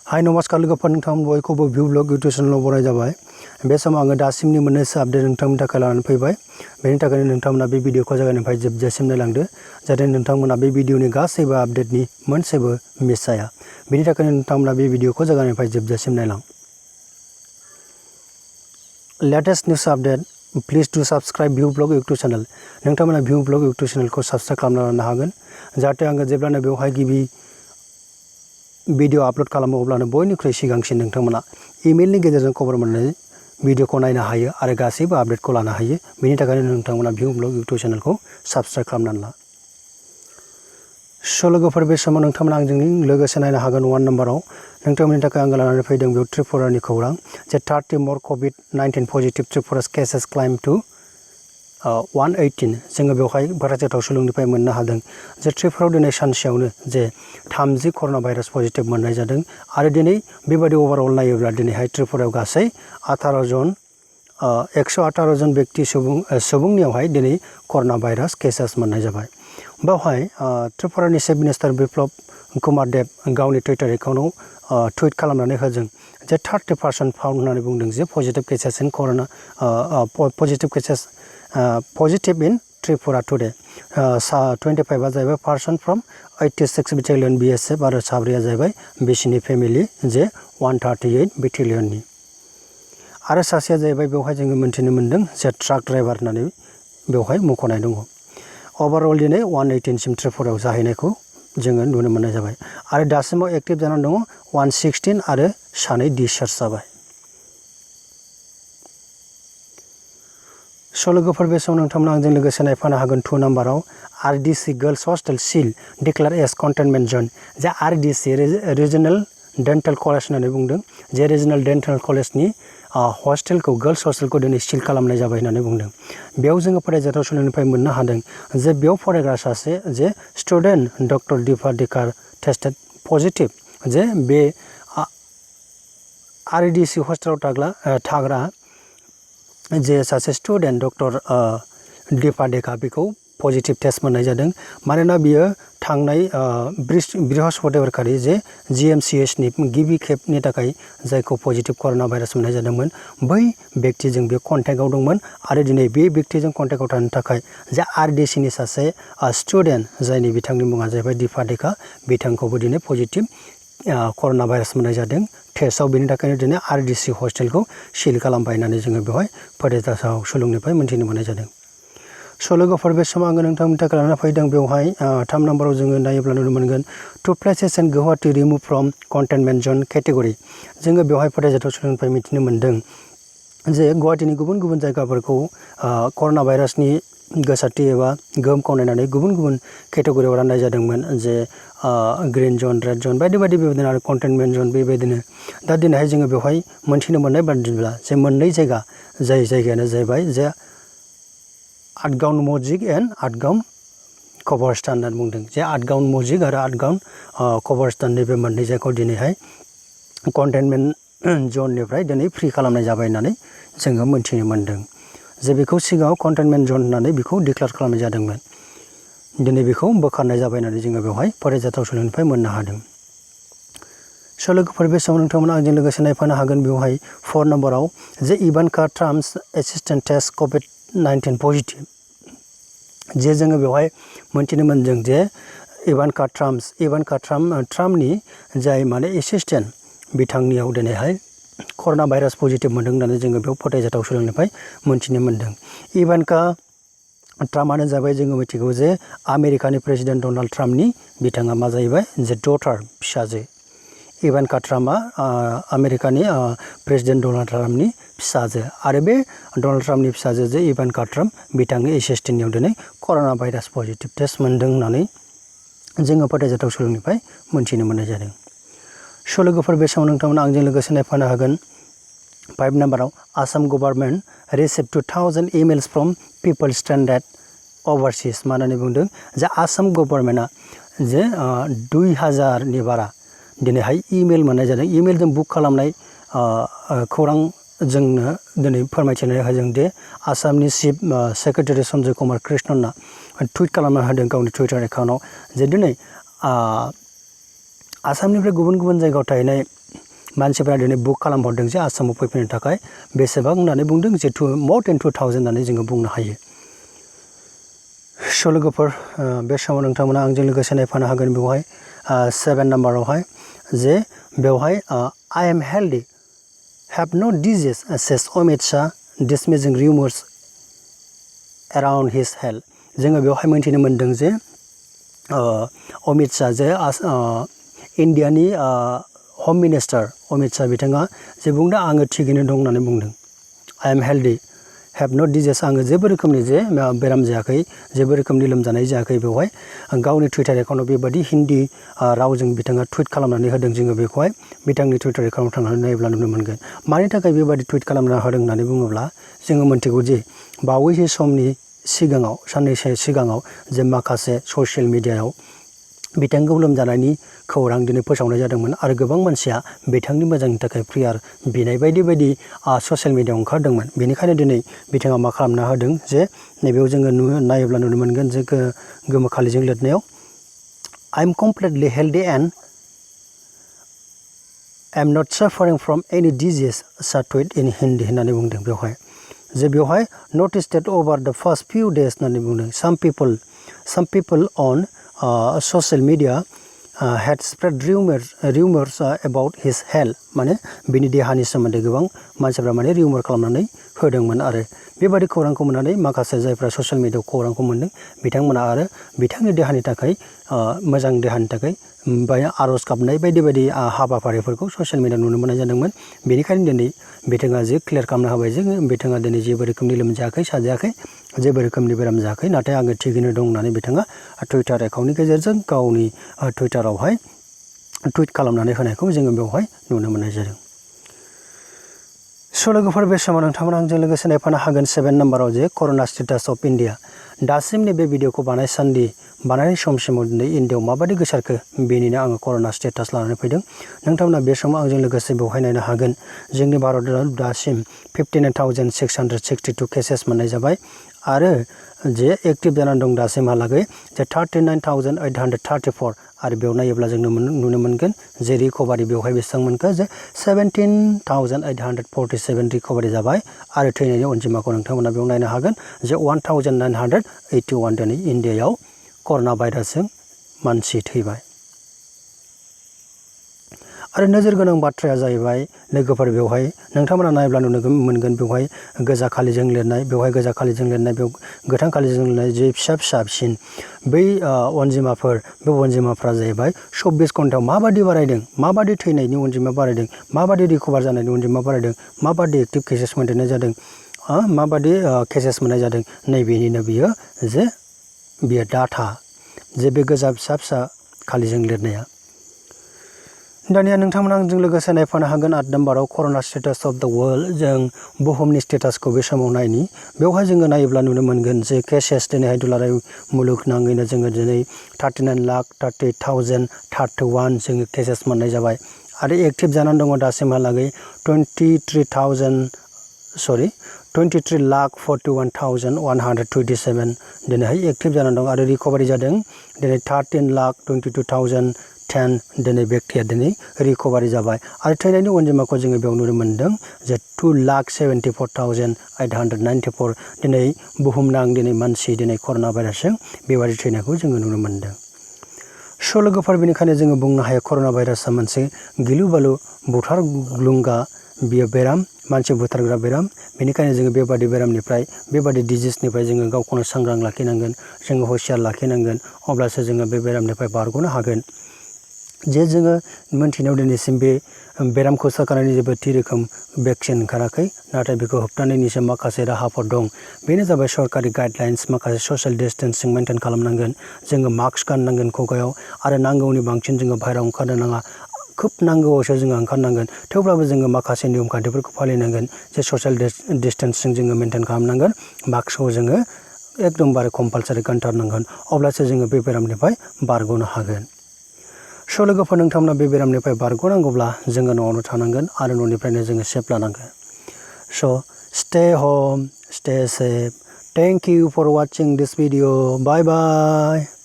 हाय नमस्कार लोगोफोर नोंथांमोन बयखौबो भिउ ब्लग इउटुब चेनेलाव बराय जाबाय। बे समाव आङो दासिमनि मोननैसो आपडेट नोंथांमोननि थाखाय लानानै फैबाय। बेनि थाखायनो नोंथांमोना बे भिडिअखौ जागायनायनिफ्राय जोबजासिम नायलांदो जाहाथे नोंथांमोना बे भिडिअनि गासैबो आपडेटनि मोनसेबो मिस जाया। बेनि थाखायनो नोंथांमोना बे भिडिअखौ जागायनायनिफ्राय जोबजासिम नायलां। Latest news update please do subscribe view blog YouTube channel. नोंथांमोना भिउ ब्लग इउटुब चेनेलखौ सब्सक्राइब खालामना लानो हागोन जाहाथे आङो जेब्लानो बेवहाय गिबि भिडिअ आपलोड खालामो अब्लानो बयनिख्रुइ सिगांसिन नोंथांमोना इमेलनि गेजेरजों खबर मोननानै भिडिअखौ नायनो हायो आरो गासैबो आपडेटखौ लानो हायो। बेनि थाखायनो नोंथांमोना भिउ ब्लग इउटुब चेनेलखौ सब्सक्राइब खालामनानै ला। स' लोगोफोर बे समाव नोंथांमोना आंजों लोगोसे नायनो हागोन 1 नाम्बाराव नोंथांमोननि थाखाय आङो लानानै फैदों बेयाव त्रिपुरानि खौरां जे 30 more COVID-19 positive Tripura's cases climb to 118 जोङो बेवहाय बाराजाथाव सुलुंनिफ्राय मोननो हादों जे त्रिपुरायाव दिनै सानसेयावनो जे 30 कर'ना भाइरास पजिटिभ मोननाय जादों आरो दिनै बेबायदि ओभारअल नायोब्ला दिनैहाय त्रिपुरायाव गासै 118 जन व्यक्ति सुबुंनियावहाय दिनै कर'ना भाइरास केसेस मोननाय जाबाय। बेवहाय त्रिपुरानि चिफ मिनिस्टार बिप्लब कुमार देब गावनि टुइटार एकाउन्टआव टुइट खालामनानै होदों जे 30% फाउन्ड होननानै बुंदों जे positive cases in corona positive in Tripura today 25 जाहैबाय पार्सन फ्रम 86 बेटेलियन BSF आरो साब्रैया जाहैबाय बिसिनि फेमिलि जे 138 बेटेलियननि आरो सासेया जाहैबाय बेवहाय जोङो मोनथिनो मोन्दों जे ट्राक ड्राइभार होननानै बेवहाय मुंख'नाय दङ। ओभारअल दिनै 118 सिम त्रिपुरायाव जाहैनायखौ जोङो नुनो मोननाय जाबाय आरो दासिमाव एक्टिभ जानानै दङ 116 आरो सानै डिसचार्ज जाबाय। स' लोगोफोर बे समाव नोंथांमोना आंजों लोगोसे नायफानो हागोन 2 नाम्बाराव RDC गर्ल्स हस्टेल सिल डिक्लेयार एज कन्टेनमेन्ट जन जे RDC रिजनेल डेन्टेल कलेज होननानै बुंदों जे रिजनेल डेन्टेल कलेजनि हस्टेलखौ गर्ल्स हस्टेलखौ दिनै सिल खालामनाय जाबाय होननानै बुंदों। बेयाव जोङो फरायजाथाव सुलुंनिफ्राय मोननो हादों जे बेयाव फरायग्रा सासे जे student doctor Deepa decker tested positive जे बे RDC हस्टेलाव थाग्रा जे सासे स्टुडेन्ट डक्टर दीपा डेका बेखौ पजिटिभ टेस्ट मोननाय जादों मानोना बियो थांनाय बृहस्पतिबारखालि जे GMCHनि गिबि खेबनि थाखाय जायखौ पजिटिभ कर'ना भाइरास मोननाय जादोंमोन बै व्यक्तिजों बे कन्टेक्टआव दंमोन आरो दिनै बे व्यक्तिजों कन्टेक्टआव थानो थाखाय जे RDCनि सासे स्टुडेन्ट जायनि बिथांनि मुङा जाहैबाय दीपा डेका बिथांखौबो दिनै पजिटिभ कर'ना भाइरास मोननाय जादों टेस्टआव। बेनि थाखायनो दिनै RDC हस्टेलखौ सिल खालामबाय होननानै जोङो बेवहाय फरायजाथाव सुलुंनिफ्राय मोनथिनो मोननाय जादों। स' लोगोफोर बे समाव आङो नोंथांमोननि थाखाय लाना फैदों बेवहाय 3 नाम्बाराव जोङो नायोब्ला नुनो मोनगोन 2 places in Guwahati remove from containment जन केटेगरि जोङो बेवहाय फरायजाथाव सुलुंनिफ्राय मिथिनो मोन्दों जे गुवाहाटीनि गुबुन गुबुन जायगाफोरखौ कर'ना भाइरासनि गोसारथि एबा गोहोमखौ नायनानै गुबुन गुबुन केटेगरियाव राननाय जादोंमोन जे ग्रीन जन रेड जन बायदि बायदि बेबायदिनो आरो कन्टेनमेन्ट जन बेबायदिनो दा दिनैहाय जोङो बेवहाय मोनथिनो मोननाय बादिब्ला जे मोननै जायगा जाय जायगायानो जाहैबाय जे आटगाउन मजिग एन्ड आटगाउन कभारस्तान होननानै बुंदों जे आटगाउन मजिग आरो आटगाउन कभारस्तान नैबे मोननै जायगायाव दिनैहाय कन्टेनमेन्ट जननिफ्राय दिनै फ्रि खालामनाय जाबाय होननानै जोङो मोनथिनो मोन्दों जे बेखौ सिगाङाव कन्टेनमेन्ट जन होननानै बेखौ डिक्लेयार खालामनाय जादोंमोन दिनै बेखौ बोखारनाय जाबाय होननानै जोङो बेवहाय फरायजाथाव सुलुंनिफ्राय मोननो हादों। स' लोगोफोर बे समाव नोंथांमोना आंजों लोगोसे नायफानो हागोन बेवहाय 4 नाम्बाराव जे इभानका ट्राम्पस एसिस्टेन्ट टेस्ट COVID-19 पजिटिभ जे जोङो बेवहाय मोनथिनो मोनदों जे इभानका ट्राम्पनि जाय माने एसिस्टेन्ट बिथांनियाव दिनैहाय कर'ना भाइरास पजिटिभ मोनदों होननानै जोङो बेयाव फोथायजाथाव सुलुंनिफ्राय मोनथिनो मोन्दों। इभानका ट्राम्पआनो जाबाय जोङो मिथिगौ जे आमेरिकानि प्रेसिडेन्ट डनाल्ड ट्राम्पनि बिथाङा मा जाहैबाय जे डटार फिसाजो इभानका ट्राम्पआ आमेरिकानि प्रेसिडेन्ट डनाल्ड ट्राम्पनि फिसाजो आरो बे डनाल्ड ट्राम्पनि फिसाजो जे इभानका ट्राम्प बिथांनि एसिस्टेन्टनियाव दिनै कर'ना भाइरास पजिटिभ टेस्ट मोनदों होननानै जोङो फोथायजाथाव सुलुंनिफ्राय मोनथिनो मोननाय जादों। स' लोगोफोर बे समाव नोंथांमोना आंजों लोगोसे नायफानो हागोन 5 नाम्बाराव Assam government receive 2000 emails from people stranded overseas मा होननानै बुंदों जे आसाम गभर्नमेन्टआ जे 2000नि बारा दिनैहाय इमेल मोननाय जादों इमेलजों बुक खालामनाय खौरां जोंनो दिनै फोरमायथिनानै होदों दि आसामनि चिफ सेक्रेटारि सन्जय कुमार कृष्णनआ टुइट खालामना होदों गावनि टुइटार एकाउन्टआव जे दिनै आसामनिफ्राय गुबुन गुबुन जायगायाव थाहैनाय मानसिफोरा दिनै बुक खालामहरदों जे आसामाव फैफिननो थाखाय बेसेबां होननानै बुंदों जे more than 2000 होननानै जोङो बुंनो हायो। स' लोगोफोर बे समाव नोंथांमोना आंजों लोगोसे नायफानो हागोन बेवहाय 7 नाम्बारावहाय जे बेवहाय I am healthy, have no disease, says Amit Shah, dismissing rumors around his health. जोङो बेवहाय मोनथिनो मोनदों जे अमित शाह जे इन्डियानि हम मिनिस्टार अमित शाह बिथाङा जे बुंदों आङो थिगैनो दं होननानै बुंदों। I am healthy, have no disease, आङो जेबो रोखोमनि जे बेराम जायाखै, जेबो रोखोमनि लोमजानाय जायाखै। बेवहाय गावनि टुइटार एकाउन्टआव बेबादि हिन्दी रावजों बिथाङा टुइट खालामनानै होदों। जोङो बेखौहाय बिथांनि टुइटार एकाउन्टआव थांनानै नायोब्ला नुनो मोनगोन। मानि थाखाय बेबादि टुइट खालामना होदों होननानै बुङोब्ला जोङो मोनथिगौ जे बावैसो समनि सिगाङाव साननैसो सिगाङाव जे माखासे ससियेल मिडियायाव बिथांखौ लोमजानायनि खौरां दिनै फोसावनाय जादोंमोन आरो गोबां मानसिया बिथांनि मोजांनि थाखाय प्रेयार बिनाय बायदि बायदि ससियेल मिडियायाव ओंखारदोंमोन। बेनिखायनो दिनै बिथाङा मा खालामना होदों जे नैबेयाव जोङो नायोब्ला नुनो मोनगोन जे गोमो खालिजों लिरनायाव I am completely healthy and am not suffering from any disease, tweet in Hindi होननानै बुंदों। बेवहाय जे बेवहाय noticed that over the first few days होननानै बुंदों some people on social media had spread rumors about his health, माने बिनि देहानि सोमोन्दै गोबां मानसिफ्रा माने रिउमार खालामनानै होदोंमोन आरो बेबादि खौरांखौ मोननानै माखासे जायफ्रा ससियेल मिडियायाव खौरांखौ मोनदों बिथांमोना आरो बिथांनि देहानि थाखाय मोजां देहानि थाखाय आर'ज गाबनाय बायदि बायदि हाबाफारिफोरखौ ससियेल मिडियायाव नुनो मोननाय जादोंमोन। बेनिखायनो दिनै बिथाङा जे क्लियार खालामना होबाय जे बिथाङा दिनै जेबो रोखोमनि लोमजायाखै साजायाखै, जेबो रोखोमनि बेराम जायाखै, नाथाय आङो थिगैनो दं होननानै बिथाङा टुइटार एकाउन्टनि गेजेरजों गावनि टुइटारावहाय टुइट खालामनानै होनायखौ जोङो बेवहाय नुनो मोननाय जादों। स' लोगोफोर बे समाव नोंथांमोना आंजों लोगोसे नायफानो हागोन 7 नाम्बाराव जे कर'ना स्टेटास अफ इन्डिया। दासिम नैबे भिडिअखौ बानायनाय समसिमाव दिनै इन्डियायाव माबादि गोसारखो बेनिनो आङो कर'ना स्टेटास लानानै फैदों। नोंथांमोना बे समाव आंजों लोगोसे बेवहाय नायनो हागोन जोंनि भारतआव दासिम 59,662 केसेस मोननाय जाबाय आरो जे एक्टिभ जानानै दं दासिमहालागै जे 39,834 आरो बेयाव नायोब्ला जों नुनो मोनगोन जे रिकभारि बेवहाय बेसेबां मोनखो जे 17,847 रिकभारि जाबाय आरो थैनायनि अनजिमाखौ नोंथांमोना बेयाव नायनो हागोन जे 1981 दिनै इन्डियायाव कर'ना भाइरासजों मानसि थैबाय। आरो नोजोर गोनां बाथ्राया जाहैबाय लोगोफोर बेवहाय नोंथांमोना नायब्ला नुनो मोनगोन बेवहाय गोजा खालिजों लिरनाय बेव गोथां खालिजों लिरनाय जे फिसासिन बै अनजिमाफ्रा जाहैबाय 24 घन्टायाव माबादि बारायदों, माबादि थैनायनि अनजिमा बारायदों, माबादि रिकभार जानायनि अनजिमा बारायदों, माबादि एक्टिभ केसेस मोनदेरनाय जादों, माबादि केसेस मोननाय जादों, नैबेनिनो बियो डाटा जे बे गोजा फिसा खालिजों लिरनाया। दानिया नोंथांमोना आंजों लोगोसे नायफानो हागोन 8 नाम्बाराव कर'ना स्टेटास अफ द वर्ल्ड। जों बुहुमनि स्टेटासखौ बे समाव नायनि बेवहाय जोङो नायोब्ला नुनो मोनगोन जे केसेस दिनैहाय दुलाराय मुलुगनाङैनो जोङो दिनै 39,30,031 जोङो केसेस मोननाय जाबाय आरो एक्टिभ जानानै दङ दासिमहालागै 23,41,127 दिनैहाय एक्टिभ जानानै दं आरो रिकभारि जादों दिनै 13,22,010 दिनै व्यक्तिया दिनै रिकभारि जाबाय आरो थैनायनि अनजिमाखौ जोङो बेयाव नुनो मोनदों जे 2,74,894 दिनै बुहुमनां दिनै मानसि दिनै कर'ना भाइरासजों बेबादि थैनायखौ जोङो नुनो मोनदों। स' लोगोफोर बेनिखायनो जोङो बुंनो हायो कर'ना भाइरासआ मोनसे गिलु बालु बुथारग्लुंगा बियो बेराम, मानसि बुथारग्रा बेराम। बेनिखायनो जोङो बेबादि बेरामनिफ्राय बेबादि डिजिसनिफ्राय जोङो गावखौनो सांग्रां लाखिनांगोन, जोङो हुसियार लाखिनांगोन, अब्लासो जोङो बे बेरामनिफ्राय बारग'नो हागोन। जे जोङो मोनथिनायाव दिनैसिम बे बेरामखौ सोखानायनि जेबो थि रोखोम भेक्सिन ओंखाराखै, नाथाय बेखौ होबथानायनिसो माखासे राहाफोर दं। बेनो जाबाय सरकारि गाइडलाइन्स, माखासे ससियेल डिस्टेन्सिं मेनटेन खालामनांगोन, जोङो मास्क गाननांगोन खुगायाव आरो नांगौनि बांसिन जोङो बाहेरायाव ओंखारनो नाङा, खोब नांगौआवसो जोङो ओंखारनांगोन। थेवब्लाबो जोङो माखासे नियम खान्थिफोरखौ फालिनांगोन जे ससियेल डिस्टेन्सिं जोङो मेनटेन खालामनांगोन, मास्कखौ जोङो एकदमबारे कम्पालसारि गानथारनांगोन, अब्लासो जोङो बे बेरामनिफ्राय बारग'नो हागोन। स' लोगोफोर नोंथांमोना बे बेरामनिफ्राय बारग'नांगौब्ला जोङो न'आवनो थानांगोन आरो न'निफ्रायनो जोङो सेफ लानांगोन। स' stay हome, stay safe. Thank you for watching this video. Bye bye.